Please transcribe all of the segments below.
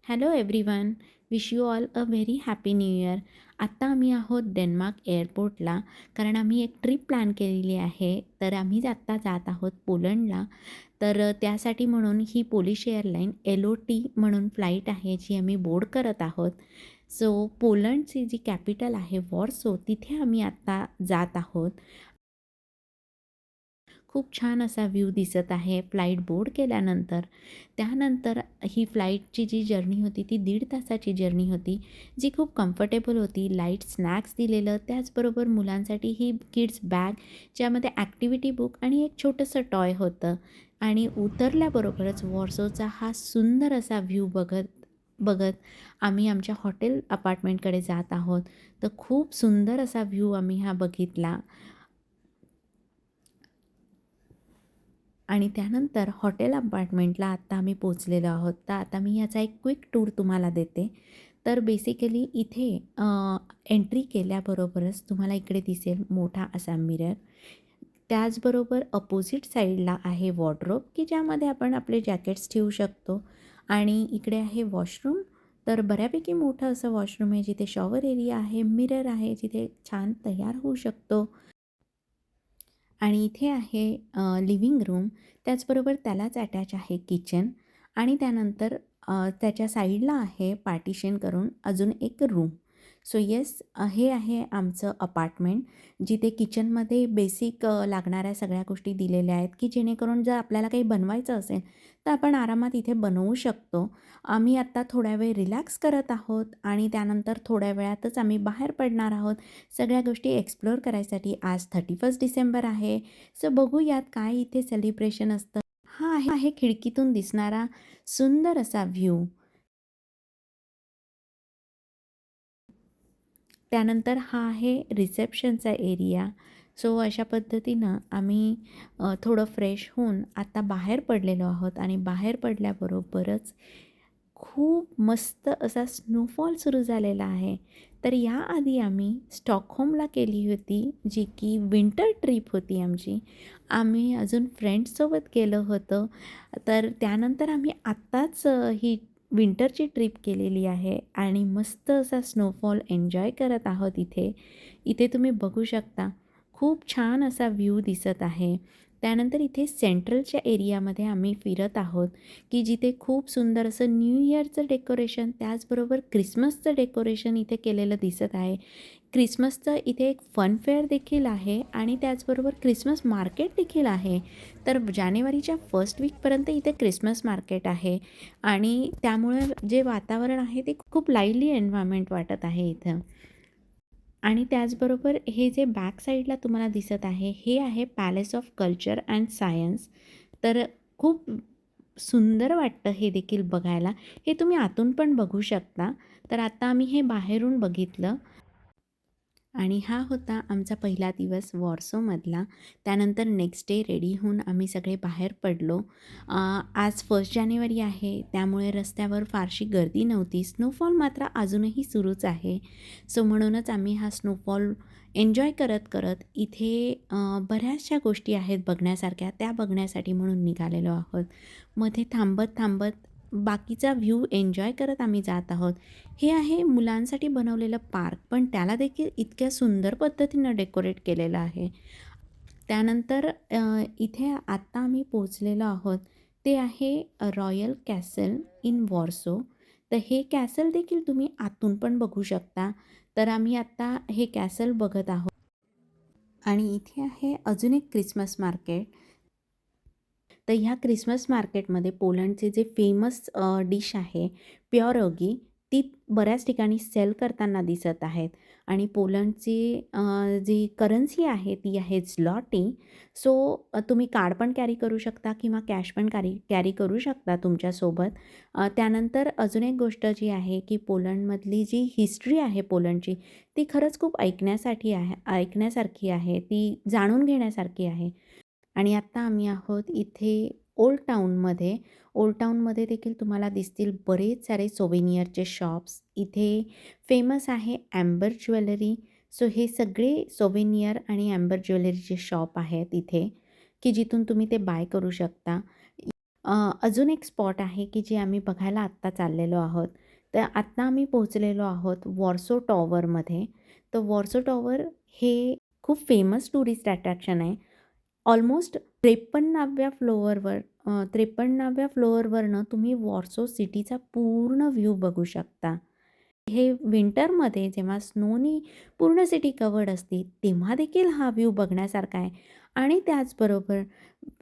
Hello everyone, wish you all a very happy new year. आत्ता आम्ही आहोत Denmark एअरपोर्टला, कारण आम्ही एक ट्रिप प्लॅन केलेली आहे. तर आम्ही आत्ता जात आहोत पोलंडला. तर त्यासाठी म्हणून ही पोलिश एअरलाईन LOT म्हणून फ्लाईट आहे, जी आम्ही बोर्ड करत आहोत. सो पोलंडची जी कॅपिटल आहे वॉर्सो, तिथे आम्ही आत्ता जात आहोत. खूप छान असा व्ह्यू दिसत आहे फ्लाईट बोर्ड केल्यानंतर. त्यानंतर ही फ्लाईटची जी जर्नी होती ती 1.5 तासाची जर्नी होती, जी खूप कम्फर्टेबल होती. लाईट स्नॅक्स दिलेलं, त्याचबरोबर मुलांसाठी ही किड्स बॅग, ज्यामध्ये ॲक्टिव्हिटी बुक आणि एक छोटंसं टॉय होतं. आणि उतरल्याबरोबरच वॉर्सोचा हा सुंदर असा व्ह्यू बघत बघत आम्ही आमच्या हॉटेल अपार्टमेंटकडे जात आहोत. तर खूप सुंदर असा व्ह्यू आम्ही हा बघितला. आणि त्यानंतर हॉटेल अपार्टमेंटला आत्ता आम्ही पोहोचलेलो आहोत. तर आता मी याचा एक क्विक टूर तुम्हाला देते. तर बेसिकली इथे एंट्री केल्याबरोबरच तुम्हाला इकडे दिसेल मोठा असा मिरर. त्याचबरोबर अपोजिट साईडला आहे वॉर्डरोब, की ज्यामध्ये आपण आपले जॅकेट्स ठेवू शकतो. आणि इकडे आहे वॉशरूम. तर बऱ्यापैकी मोठं असं वॉशरूम आहे, जिथे शॉवर एरिया आहे, मिरर आहे, जिथे छान तयार होऊ शकतो. आणि इथे आहे लिव्हिंग रूम. त्याचबरोबर त्यालाच अटॅच आहे किचन. आणि त्यानंतर त्याच्या साईडला आहे पार्टिशन करून अजून एक रूम. सो येस, हे आहे आमचं अपार्टमेंट, जिथे किचनमध्ये बेसिक लागणाऱ्या सगळ्या गोष्टी दिलेल्या आहेत, की जेणेकरून जर आपल्याला काही बनवायचं असेल तर आपण आरामात इथे बनवू शकतो. आम्ही आत्ता थोड्या वेळ रिलॅक्स करत आहोत आणि त्यानंतर थोड्या वेळातच आम्ही बाहेर पडणार आहोत सगळ्या गोष्टी एक्सप्लोअर करायसाठी. आज 31 डिसेंबर आहे. सो बघूयात काय इथे सेलिब्रेशन असतं. हा आहे खिडकीतून दिसणारा सुंदर असा व्ह्यू. त्यानंतर हा आहे रिसेप्शनचा एरिया. सो अशा पद्धतीनं आम्ही थोडं फ्रेश होऊन आता बाहेर पडलेलो आहोत. आणि बाहेर पडल्याबरोबरच खूप मस्त असा स्नोफॉल सुरू झालेला आहे. तर याआधी आम्ही स्टॉकहोमला केली होती, जी की विंटर ट्रिप होती आमची. आम्ही अजून फ्रेंड्ससोबत गेलो होतो. तर त्यानंतर आम्ही आत्ताच ही विंटरची ट्रिप केलेली आहे आणि मस्त असा स्नोफॉल एन्जॉय करत आहोत इथे. इथे तुम्ही बघू शकता, खूप छान असा व्ह्यू दिसत आहे. त्यानंतर इथे सेंट्रलच्या एरियामध्ये आम्ही फिरत आहोत, की जिथे खूप सुंदर असं न्यू इयरचं डेकोरेशन, त्याचबरोबर क्रिसमसचं डेकोरेशन इथे केलेलं दिसत आहे. क्रिसमसचं इथे एक फन फेअर देखील आहे आणि त्याचबरोबर क्रिसमस मार्केट देखील आहे. तर जानेवारीच्या फर्स्ट वीकपर्यंत इथे क्रिसमस मार्केट आहे. आणि त्यामुळे जे वातावरण आहे ते खूप लाईव्हली एन्व्हायरमेंट वाटत आहे इथं. आणि त्याचबरोबर हे जे बॅक साईडला तुम्हाला दिसत आहे, हे आहे palace of culture and science. तर खूप सुंदर वाटतं हे देखील बघायला. हे तुम्ही आतून पण बघू शकता. तर आता आम्ही हे बाहेरून बघितलं. आणि हा होता आमचा पहिला दिवस वॉर्सोमधला. त्यानंतर नेक्स्ट डे रेडी होऊन आम्ही सगळे बाहेर पडलो. आज 1 जानेवारी आहे, त्यामुळे रस्त्यावर फारशी गर्दी नव्हती. स्नोफॉल मात्र अजूनही सुरूच आहे. सो म्हणूनच आम्ही हा स्नोफॉल एन्जॉय करत करत इथे बऱ्याचशा गोष्टी आहेत बघण्यासारख्या, त्या बघण्यासाठी म्हणून निघालेलो आहोत. मध्ये थांबत थांबत बाकीचा व्ह्यू एन्जॉय करत आम्ही जात आहोत. हे आहे मुलांसाठी बनवलेलं पार्क, पण त्याला देखील इतक्या सुंदर पद्धतीनं डेकोरेट केलेलं आहे. त्यानंतर इथे आत्ता आम्ही पोहोचलेलो आहोत, ते आहे रॉयल कॅसल इन वॉर्सो. तर हे कॅसल देखील तुम्ही आतून पण बघू शकता. तर आम्ही आत्ता हे कॅसल बघत आहोत. आणि इथे आहे अजून एक क्रिसमस मार्केट. तर ह्या क्रिसमस मार्केटमध्ये पोलंडचे जे फेमस डिश आहे प्योरोगी, ती बऱ्याच ठिकाणी सेल करताना दिसत आहेत. आणि पोलंडची जी करन्सी आहे ती आहे झ्लॉटी. सो तुम्ही कार्ड पण कॅरी करू शकता किंवा कॅश पण कॅरी करू शकता तुमच्यासोबत. त्यानंतर अजून एक गोष्ट जी आहे की पोलंडमधली जी हिस्ट्री आहे पोलंडची, ती खरंच खूप ऐकण्यासारखी आहे, ती जाणून घेण्यासारखी आहे. आणि आत्ता आम्ही आहोत इथे ओल्ड टाऊनमध्ये. ओल्ड टाऊनमध्ये देखील तुम्हाला दिसतील बरेच सारे सोव्हेनियरचे शॉप्स. इथे फेमस आहे ॲम्बर ज्वेलरी. सो हे सगळे सोव्हेनियर आणि ॲम्बर ज्वेलरीचे शॉप आहेत इथे, की जिथून तुम्ही ते बाय करू शकता. अजून एक स्पॉट आहे की जे आम्ही बघायला आत्ता चाललेलो आहोत. तर आत्ता आम्ही पोहोचलेलो आहोत वॉर्सो टॉवरमध्ये. तर वॉर्सो टॉवर हे खूप फेमस टुरिस्ट अट्रॅक्शन आहे. ऑलमोस्ट 53व्या फ्लोअरवरनं तुम्ही वॉर्सो सिटीचा पूर्ण व्ह्यू बघू शकता. हे विंटरमध्ये जेव्हा स्नोनी पूर्ण सिटी कव्हर्ड असते, तेव्हा देखील हा व्ह्यू बघण्यासारखा आहे आणि त्याचबरोबर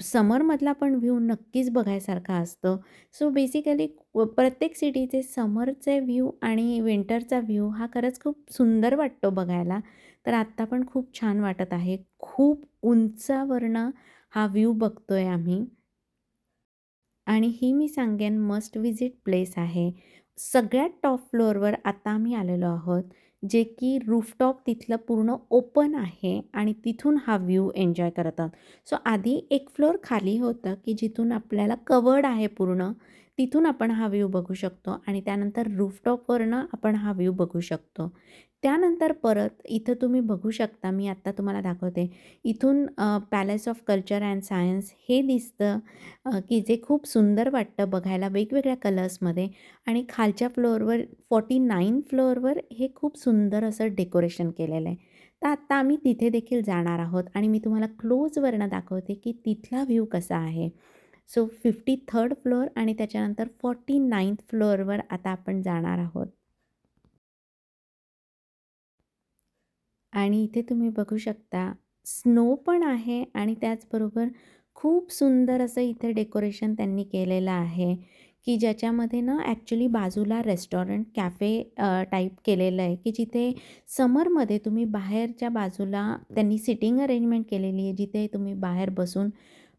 समरमधला पण व्ह्यू नक्कीच बघायसारखा असतो. सो बेसिकली प्रत्येक सिटीचे समरचे व्ह्यू आणि विंटरचा व्ह्यू हा खरंच खूप सुंदर वाटतो बघायला. तर आत्ता पण खूप छान वाटत आहे. खूप उंचावरनं हा व्ह्यू बघतोय आम्ही. आणि ही मी सांगेन मस्ट व्हिजिट प्लेस आहे. सगळ्यात टॉप फ्लोअरवर आता आम्ही आलेलो आहोत, जे की रूफटॉप तिथलं पूर्ण ओपन आहे आणि तिथून हा व्ह्यू एन्जॉय करत आहोत. सो आधी एक फ्लोअर खाली होतं, की जिथून आपल्याला कव्हर्ड आहे पूर्ण. तिथून आपण हा व्ह्यू बघू शकतो आणि त्यानंतर रूफटॉपवरनं आपण हा व्ह्यू बघू शकतो. त्यानंतर परत इथं तुम्ही बघू शकता, मी आत्ता तुम्हाला दाखवते. इथून palace of culture and science हे दिसतं. की जे खूप सुंदर वाटतं बघायला वेगवेगळ्या कलर्समध्ये आणि खालच्या फ्लोअरवर 49 फ्लोअरवर हे खूप सुंदर असं डेकोरेशन केलेलं आहे. तर आत्ता आम्ही तिथे देखील जाणार आहोत आणि मी तुम्हाला क्लोजवरनं दाखवते की तिथला व्ह्यू कसा आहे. सो 53rd फ्लोअर आणि त्याच्यानंतर 49th फ्लोअरवर आता आपण जाणार आहोत. आणि इथे तुम्ही बघू शकता स्नो पण आहे आणि त्याचबरोबर खूप सुंदर असं इथे डेकोरेशन त्यांनी केलेलं आहे, की ज्याच्यामध्ये ना ॲक्च्युली बाजूला रेस्टॉरंट, कॅफे टाईप केलेलं आहे, की जिथे समरमध्ये तुम्ही बाहेरच्या बाजूला त्यांनी सिटिंग अरेंजमेंट केलेली आहे, जिथे तुम्ही बाहेर बसून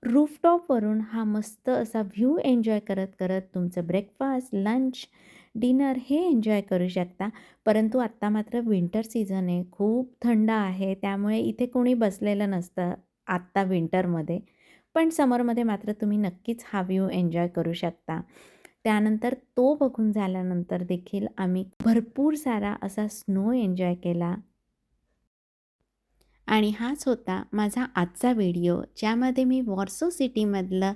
रूफटॉपवरून हा मस्त असा व्ह्यू एन्जॉय करत तुमचं ब्रेकफास्ट, लंच, डिनर हे एन्जॉय करू शकता. परंतु आत्ता मात्र विंटर सीझन आहे. खूप थंड आहे. त्यामुळे इथे कोणी बसलेलं नसतं आत्ता विंटरमध्ये. पण समरमध्ये मात्र तुम्ही नक्कीच हा व्ह्यू एन्जॉय करू शकता. त्यानंतर तो बघून झाल्यानंतर देखील आम्ही भरपूर सारा असा स्नो एन्जॉय केला. आणि हाच होता माझा आजचा व्हिडिओ, ज्यामध्ये मी वॉर्सो सिटीमधलं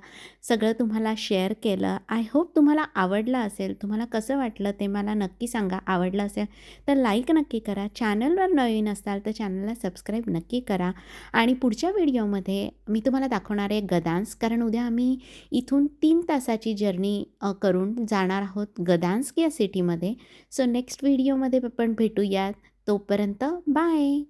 सगळं तुम्हाला शेअर केलं. आय होप तुम्हाला आवडलं असेल. तुम्हाला कसं वाटलं ते मला नक्की सांगा. आवडलं असेल तर लाईक नक्की करा. चॅनलवर नवीन असाल तर चॅनलला सबस्क्राईब नक्की करा. आणि पुढच्या व्हिडिओमध्ये मी तुम्हाला दाखवणार आहे गदान्स्क, कारण उद्या आम्ही इथून 3 तासाची जर्नी करून जाणार आहोत गदान्स्क या सिटीमध्ये. सो नेक्स्ट व्हिडिओमध्ये आपण भेटूयात. तोपर्यंत बाय.